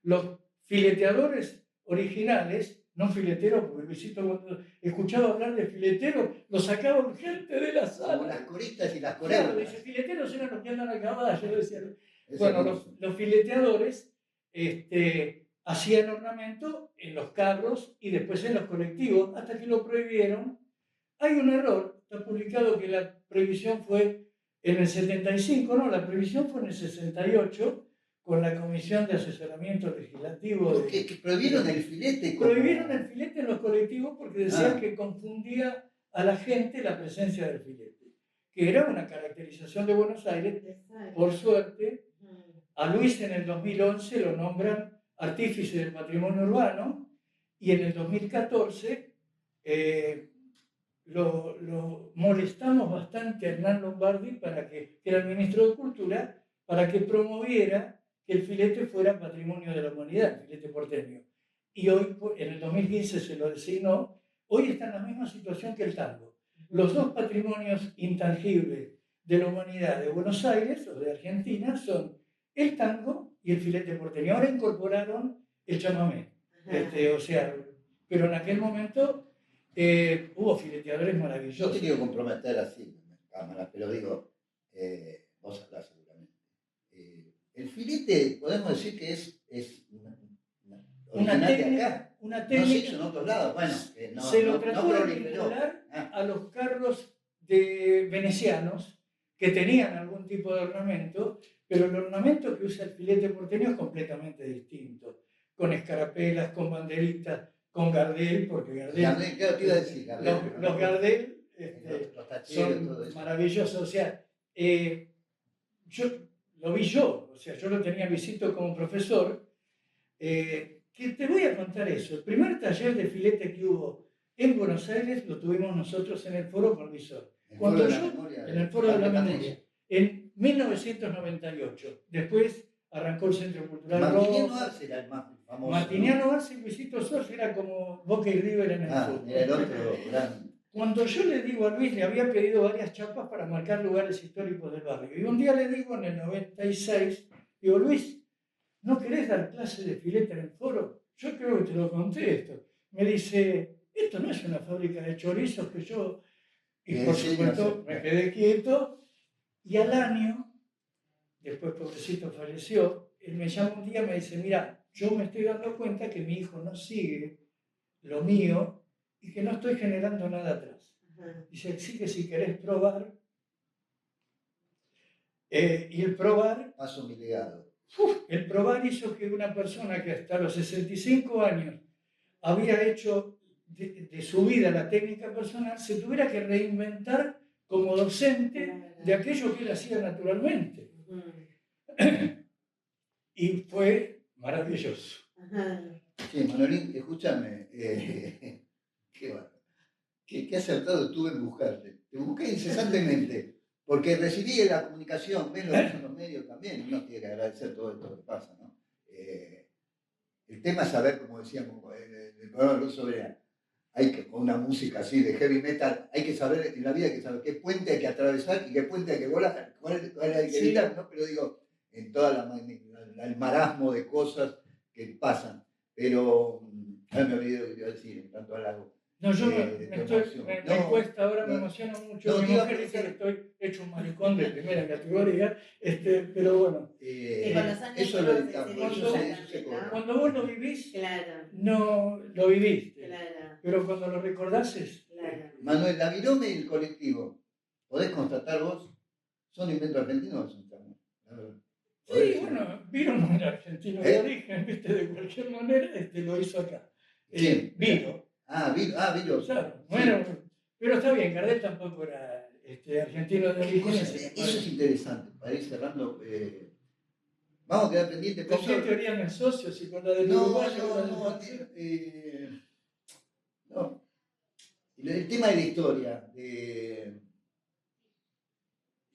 Los fileteadores originales no filetero, porque Luisito cuando escuchaba hablar de filetero, lo sacaba urgente de la sala. Como las coristas y las Claro, coreógrafas. dice, fileteros eran los que andan a caballo, decía. Esa Bueno, cosa. los fileteadores hacían ornamento en los carros y después en los colectivos, hasta que lo prohibieron. Hay un error, está publicado que la prohibición fue en el 75, no, la prohibición fue en el 68, con la Comisión de Asesoramiento Legislativo. Que prohibieron el filete. Prohibieron el filete en los colectivos porque decían Ah. que confundía a la gente la presencia del filete, que era una caracterización de Buenos Aires. Por suerte, a Luis en el 2011 lo nombran artífice del patrimonio urbano y en el 2014 lo molestamos bastante a Hernán Lombardi, que era el ministro de Cultura, para que promoviera que el filete fuera patrimonio de la humanidad, el filete porteño. Y hoy, en el 2015 se lo designó, hoy está en la misma situación que el tango. Los dos patrimonios intangibles de la humanidad de Buenos Aires o de Argentina son el tango y el filete porteño. Ahora incorporaron el chamamé. Pero en aquel momento hubo fileteadores Yo maravillosos. te quiero comprometer así en cámara, pero digo, vos hablás seguramente. El filete, podemos decir que es una técnica. No se hizo en otros lados. Bueno, se lo trató de vincular a los carros venecianos que tenían algún tipo de ornamento, pero el ornamento que usa el filete porteño es completamente distinto, con escarapelas, con banderitas, con Gardel, porque Gardel, ¿qué te iba a decir? Gardel, los Gardel los tacheros, son maravillosos. O sea, yo lo vi yo, o sea, yo lo tenía visito como profesor, que te voy a contar eso. El primer taller de filete que hubo en Buenos Aires lo tuvimos nosotros en el Foro Colvisor. En el Foro de la Memoria, en 1998. Después arrancó el Centro Cultural Martiniano Arce era el más famoso. Martiniano Arce y Luisito Sorge era como Boca y River en el fútbol. El otro gran. Cuando yo le digo a Luis, le había pedido varias chapas para marcar lugares históricos del barrio. Y un día le digo, en el 96, digo, Luis, ¿no querés dar clase de filete en el Foro? Yo creo que te lo conté esto. Me dice, esto no es una fábrica de chorizos que yo... Y por supuesto me quedé quieto, y al año, después pobrecito falleció, él me llama un día y me dice, mira, yo me estoy dando cuenta que mi hijo no sigue lo mío y que no estoy generando nada atrás. Dice, sí que si querés probar, y el probar... Paso mi legado. El probar hizo que una persona que hasta los 65 años había hecho de su vida la técnica personal, se tuviera que reinventar como docente de aquello que él hacía naturalmente. Y fue maravilloso. Sí, Manolín, escúchame, qué acertado estuve en buscarte. Te busqué incesantemente, porque recibí la comunicación, ven lo que son los medios también, uno tiene que agradecer todo esto que pasa, ¿no? El tema es saber, como decíamos en el programa de Luz Soberana, hay que, con una música así de heavy metal, hay que saber, en la vida hay que saber qué puente hay que atravesar y qué puente hay que volar, cuál hay que evitar, ¿no? Pero digo, en toda el marasmo de cosas que pasan. Pero, me olvidé lo que te iba a decir en tanto halago. No, yo me cuesta, ahora me emociono mucho. Mi mujer dice que estoy hecho un maricón de primera categoría, pero bueno. Eso lo editamos, cuando vos lo vivís, claro, no lo viviste. Claro. Pero cuando lo recordás Claro. Manuel, la virome y el colectivo, ¿podés constatar vos? ¿Son inventos argentinos? Sí, bueno, Viro no era argentino de origen, ¿viste? De cualquier manera lo hizo acá. Viro. Viro. Claro, bueno, pero está bien, Gardel tampoco era argentino de origen. Eso es interesante, para ir cerrando. Vamos a quedar pendientes. ¿Con qué teoría me asocio? Si con la del uruguayo no. El tema de la historia.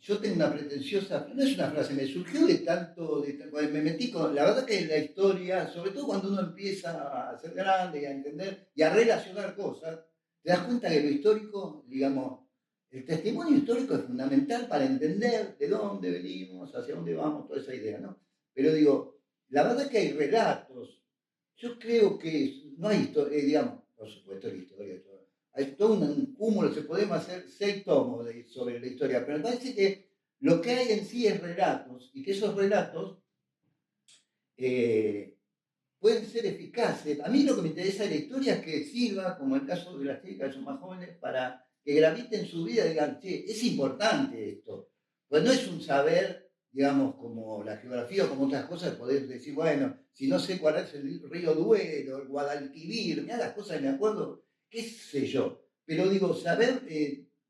Yo tengo una pretenciosa, no es una frase, me surgió de tanto, me metí con, la verdad que la historia, sobre todo cuando uno empieza a ser grande y a entender y a relacionar cosas, te das cuenta que lo histórico, digamos, el testimonio histórico es fundamental para entender de dónde venimos, hacia dónde vamos, toda esa idea, ¿no? Pero digo, la verdad que hay relatos Yo creo que no hay historia, digamos, por supuesto la historia, hay todo un cúmulo, se podemos hacer 6 tomos sobre la historia, pero me parece que lo que hay en sí es relatos, y que esos relatos pueden ser eficaces. A mí lo que me interesa de la historia es que sirva, como el caso de las chicas que son más jóvenes, para que graviten su vida y digan, che, es importante esto. Pues no es un saber, digamos, como la geografía o como otras cosas, poder decir, bueno, si no sé cuál es el río Duero, el Guadalquivir, mira las cosas que me acuerdo, qué sé yo. Pero digo, saber,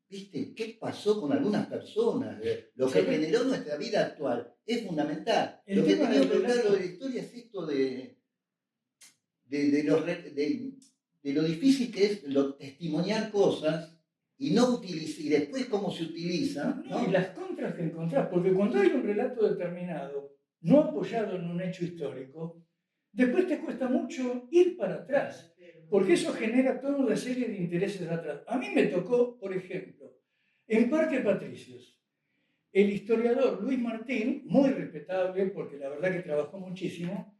¿viste? ¿Qué pasó con algunas personas? Lo que generó nuestra vida actual es fundamental. Lo que tengo claro de la historia es esto de lo difícil que es testimoniar cosas y no utilizar, y después cómo se utiliza, ¿no? Y las contras que encontrás, porque cuando hay un relato determinado, no apoyado en un hecho histórico, después te cuesta mucho ir para atrás, porque eso genera toda una serie de intereses atrás. A mí me tocó, por ejemplo, en Parque Patricios, el historiador Luis Martín, muy respetable, porque la verdad que trabajó muchísimo,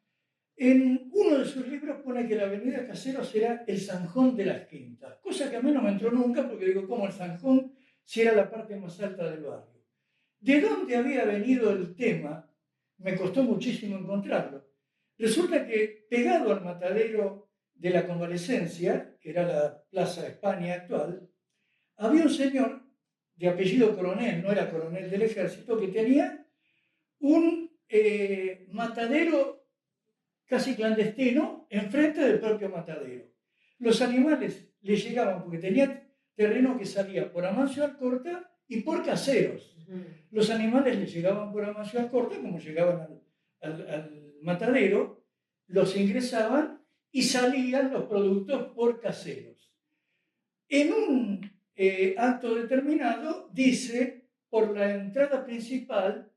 en uno de sus libros pone que la avenida Caseros era el Zanjón de las Quintas, cosa que a mí no me entró nunca, porque digo, ¿cómo el Zanjón si era la parte más alta del barrio? ¿De dónde había venido el tema? Me costó muchísimo encontrarlo. Resulta que pegado al matadero de la Convalecencia, que era la Plaza España actual, había un señor de apellido Coronel, no era coronel del ejército, que tenía un matadero casi clandestino enfrente del propio matadero. Los animales le llegaban porque tenía terreno que salía por Amancio Alcorta y por Caseros. Los animales le llegaban por Amancio Alcorta, como llegaban al matadero, los ingresaban y salían los productos por Caseros. En un acto determinado dice, por la entrada principal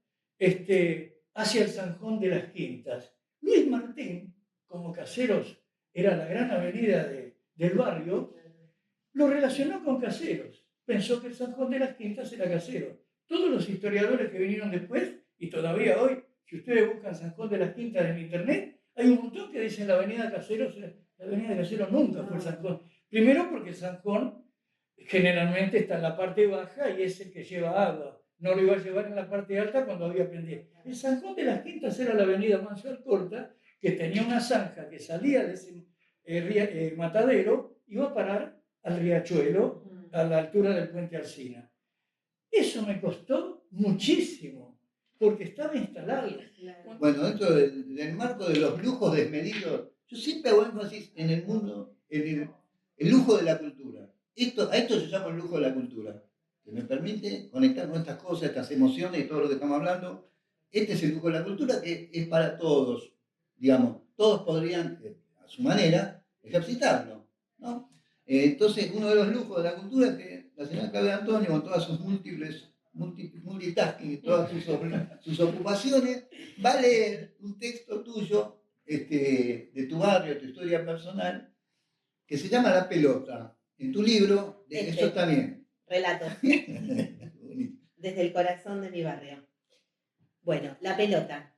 hacia el Zanjón de las Quintas. Luis Martín, como Caseros era la gran avenida del barrio, lo relacionó con Caseros. Pensó que el Zanjón de las Quintas era Caseros. Todos los historiadores que vinieron después, y todavía hoy, si ustedes buscan Zanjón de las Quintas en internet, hay un montón que dicen la avenida Caseros. La avenida Caseros nunca fue el Zanjón. Primero porque el Zanjón generalmente está en la parte baja y es el que lleva agua. No lo iba a llevar en la parte alta cuando había pendiente. El Zanjón de las Quintas era la avenida Amancio Alcorta, que tenía una zanja que salía de ese matadero, iba a parar al riachuelo, a la altura del puente Alsina. Eso me costó muchísimo, porque estaba instalado. Bueno, dentro del marco de los lujos desmedidos, yo siempre hago énfasis en el mundo, en el lujo de la cultura. A esto se llama el lujo de la cultura, que me permite conectar con estas cosas, estas emociones y todo lo que estamos hablando. Este es el lujo de la cultura que es para todos, digamos, todos podrían, a su manera, ejercitarlo, ¿no? Entonces, uno de los lujos de la cultura es que la señora Claudia Antonio, con todas sus multitasking y todas sus ocupaciones, va a leer un texto tuyo, de tu barrio, tu historia personal, que se llama La Pelota. En tu libro, eso está bien. Relatos. Desde el corazón de mi barrio. Bueno, la pelota.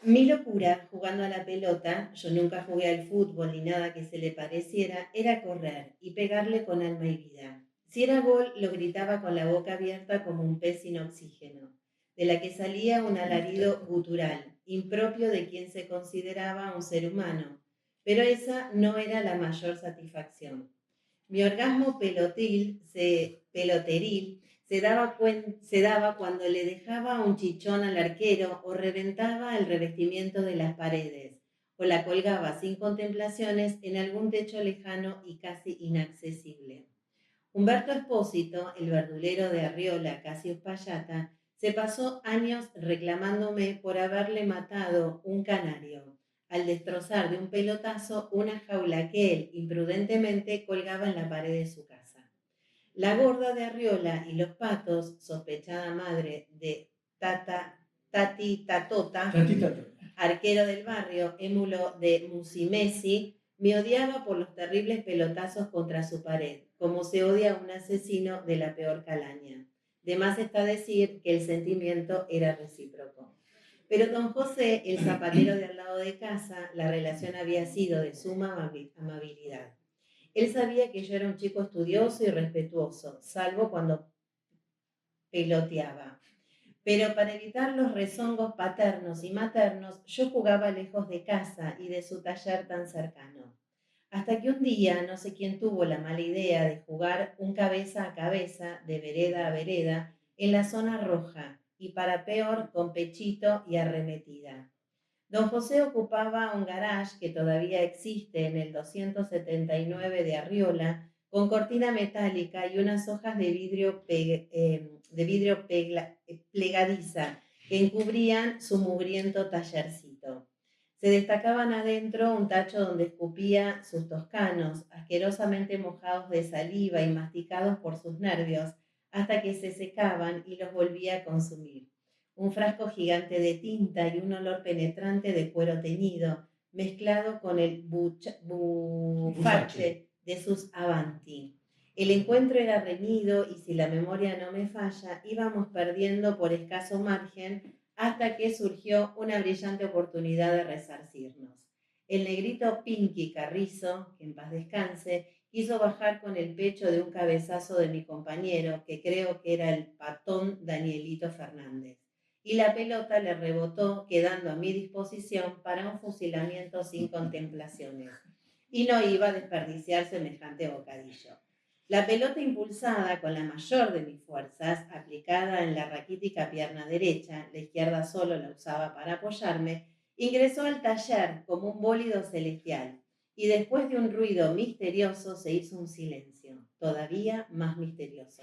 Mi locura jugando a la pelota, yo nunca jugué al fútbol ni nada que se le pareciera, era correr y pegarle con alma y vida. Si era gol, lo gritaba con la boca abierta como un pez sin oxígeno, de la que salía un alarido gutural, impropio de quien se consideraba un ser humano, pero esa no era la mayor satisfacción. Mi orgasmo peloteril se daba cuando le dejaba un chichón al arquero o reventaba el revestimiento de las paredes o la colgaba sin contemplaciones en algún techo lejano y casi inaccesible. Humberto Espósito, el verdulero de Arriola, casi Uspallata, se pasó años reclamándome por haberle matado un canario al destrozar de un pelotazo una jaula que él imprudentemente colgaba en la pared de su casa. La gorda de Arriola y los patos, sospechada madre de Tati Tatota, arquero del barrio, émulo de Musimesi, me odiaba por los terribles pelotazos contra su pared, como se odia a un asesino de la peor calaña. De más está decir que el sentimiento era recíproco. Pero don José, el zapatero de al lado de casa, la relación había sido de suma amabilidad. Él sabía que yo era un chico estudioso y respetuoso, salvo cuando peloteaba. Pero para evitar los rezongos paternos y maternos, yo jugaba lejos de casa y de su taller tan cercano. Hasta que un día, no sé quién tuvo la mala idea de jugar un cabeza a cabeza, de vereda a vereda, en la zona roja, y para peor, con pechito y arremetida. Don José ocupaba un garage que todavía existe en el 279 de Arriola, con cortina metálica y unas hojas de vidrio, plegadiza que encubrían su mugriento tallercito. Se destacaban adentro un tacho donde escupía sus toscanos, asquerosamente mojados de saliva y masticados por sus nervios, hasta que se secaban y los volvía a consumir. Un frasco gigante de tinta y un olor penetrante de cuero teñido, mezclado con el bufache de sus Avanti. El encuentro era reñido y, si la memoria no me falla, íbamos perdiendo por escaso margen hasta que surgió una brillante oportunidad de resarcirnos. El negrito Pinky Carrizo, que en paz descanse, quiso bajar con el pecho de un cabezazo de mi compañero, que creo que era el patón Danielito Fernández, y la pelota le rebotó, quedando a mi disposición para un fusilamiento sin contemplaciones. Y no iba a desperdiciar semejante bocadillo. La pelota, impulsada con la mayor de mis fuerzas, aplicada en la raquítica pierna derecha, la izquierda solo la usaba para apoyarme, ingresó al taller como un bólido celestial, y después de un ruido misterioso se hizo un silencio, todavía más misterioso.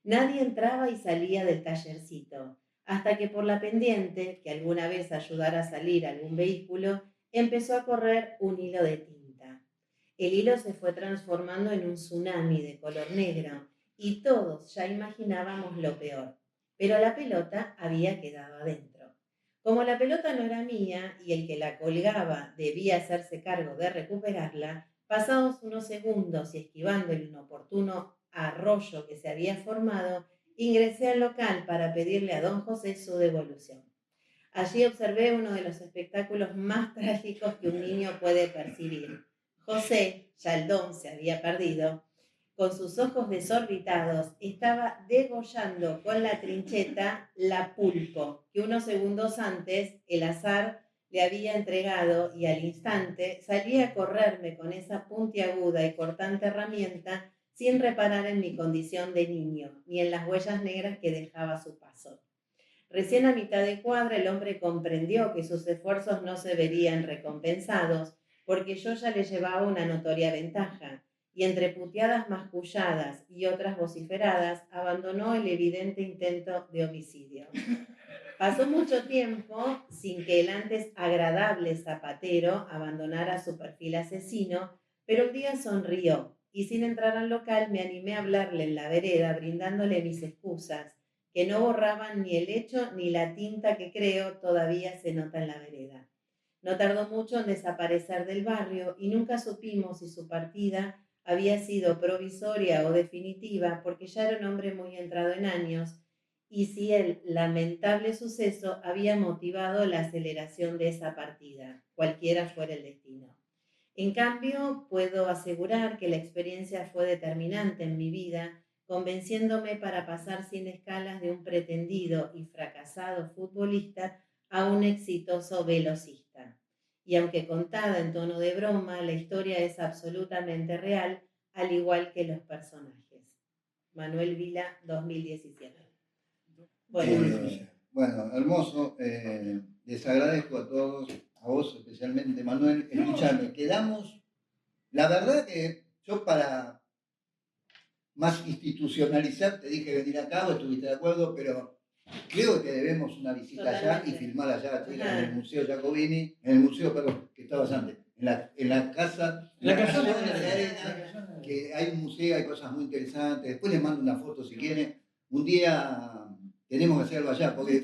Nadie entraba y salía del tallercito, hasta que por la pendiente, que alguna vez ayudara a salir algún vehículo, empezó a correr un hilo de tinta. El hilo se fue transformando en un tsunami de color negro y todos ya imaginábamos lo peor, pero la pelota había quedado adentro. Como la pelota no era mía y el que la colgaba debía hacerse cargo de recuperarla, pasados unos segundos y esquivando el inoportuno arroyo que se había formado, ingresé al local para pedirle a don José su devolución. Allí observé uno de los espectáculos más trágicos que un niño puede percibir. José, ya el don se había perdido, con sus ojos desorbitados, estaba degollando con la trincheta la pulpo, que unos segundos antes el azar le había entregado, y al instante salía a correrme con esa puntiaguda y cortante herramienta sin reparar en mi condición de niño, ni en las huellas negras que dejaba a su paso. Recién a mitad de cuadra el hombre comprendió que sus esfuerzos no se verían recompensados, porque yo ya le llevaba una notoria ventaja, y entre puteadas masculladas y otras vociferadas, abandonó el evidente intento de homicidio. Pasó mucho tiempo sin que el antes agradable zapatero abandonara su perfil asesino, pero un día sonrió, y sin entrar al local me animé a hablarle en la vereda, brindándole mis excusas, que no borraban ni el hecho ni la tinta que creo todavía se nota en la vereda. No tardó mucho en desaparecer del barrio y nunca supimos si su partida había sido provisoria o definitiva, porque ya era un hombre muy entrado en años, y si el lamentable suceso había motivado la aceleración de esa partida, cualquiera fuera el destino. En cambio, puedo asegurar que la experiencia fue determinante en mi vida, convenciéndome para pasar sin escalas de un pretendido y fracasado futbolista a un exitoso velocista. Y aunque contada en tono de broma, la historia es absolutamente real, al igual que los personajes. Manuel Vila, 2017. Bueno, hermoso. Les agradezco a todos, a vos especialmente, Manuel. Escuchame, quedamos. La verdad que yo, para más institucionalizar, te dije venir acá, vos estuviste de acuerdo, pero creo que debemos una visita allá y filmar allá, en el Museo Giacobini, en el museo, perdón, que estabas antes, en la casa de la arena, que hay un museo, hay cosas muy interesantes. Después les mando una foto si quieren. Un día tenemos que hacerlo allá, porque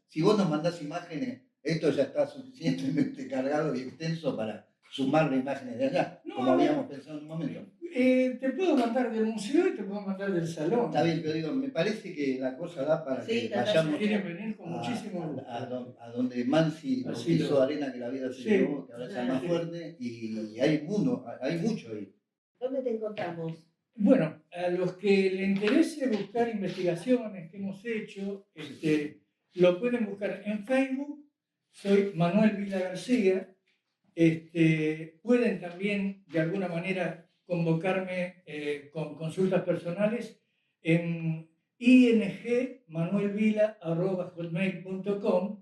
si vos nos mandás imágenes, esto ya está suficientemente cargado y extenso para sumar las imágenes de allá, como habíamos pensado en un momento. Te puedo mandar del museo y te puedo mandar del salón. Está bien, pero digo, me parece que la cosa da para Sí, que vayamos Quieren venir con muchísimo gusto. a donde Mansi nos Así hizo lo- arena que la vida se Sí. llevó, que ahora está más Sí. fuerte, y hay mucho ahí. ¿Dónde te encontramos? Bueno, a los que les interese buscar investigaciones que hemos hecho, lo pueden buscar en Facebook. Soy Manuel Vila García. Pueden también, de alguna manera, convocarme con consultas personales en ingmanuelvila@hotmail.com.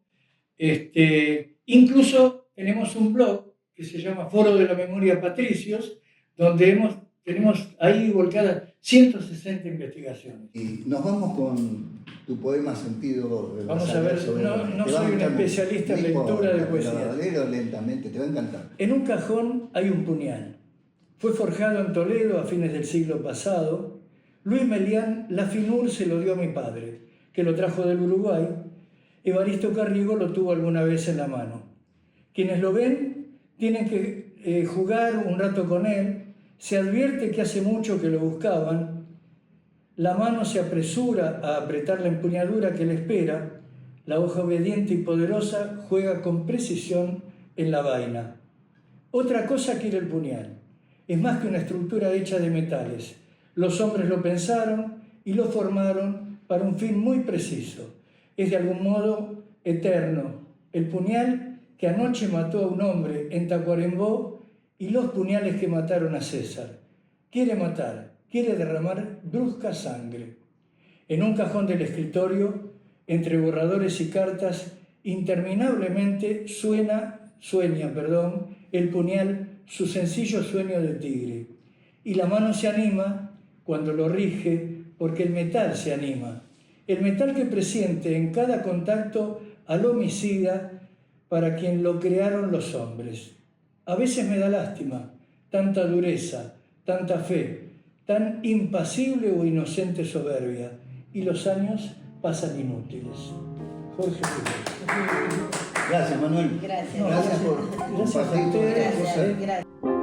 Incluso tenemos un blog que se llama Foro de la Memoria Patricios, donde tenemos ahí volcadas 160 investigaciones. Y nos vamos con tu poema Sentido. Vamos a ver, no soy un especialista en lectura de poesía. Léelo lentamente, te va a encantar. En un cajón hay un puñal. Fue forjado en Toledo a fines del siglo pasado. Luis Melián Lafinur se lo dio a mi padre, que lo trajo del Uruguay. Evaristo Carrigo lo tuvo alguna vez en la mano. Quienes lo ven tienen que jugar un rato con él. Se advierte que hace mucho que lo buscaban. La mano se apresura a apretar la empuñadura que le espera. La hoja obediente y poderosa juega con precisión en la vaina. Otra cosa quiere el puñal. Es más que una estructura hecha de metales. Los hombres lo pensaron y lo formaron para un fin muy preciso. Es de algún modo eterno. El puñal que anoche mató a un hombre en Tacuarembó y los puñales que mataron a César. Quiere matar, quiere derramar brusca sangre. En un cajón del escritorio, entre borradores y cartas, interminablemente sueña, el puñal su sencillo sueño de tigre. Y la mano se anima cuando lo rige, porque el metal se anima. El metal que presiente en cada contacto al homicida para quien lo crearon los hombres. A veces me da lástima, tanta dureza, tanta fe, tan impasible o inocente soberbia, y los años pasan inútiles. Jorge Rivera. Gracias, Manuel. Gracias. Gracias por Gracias a compartir todas estas ustedes. cosas. Gracias.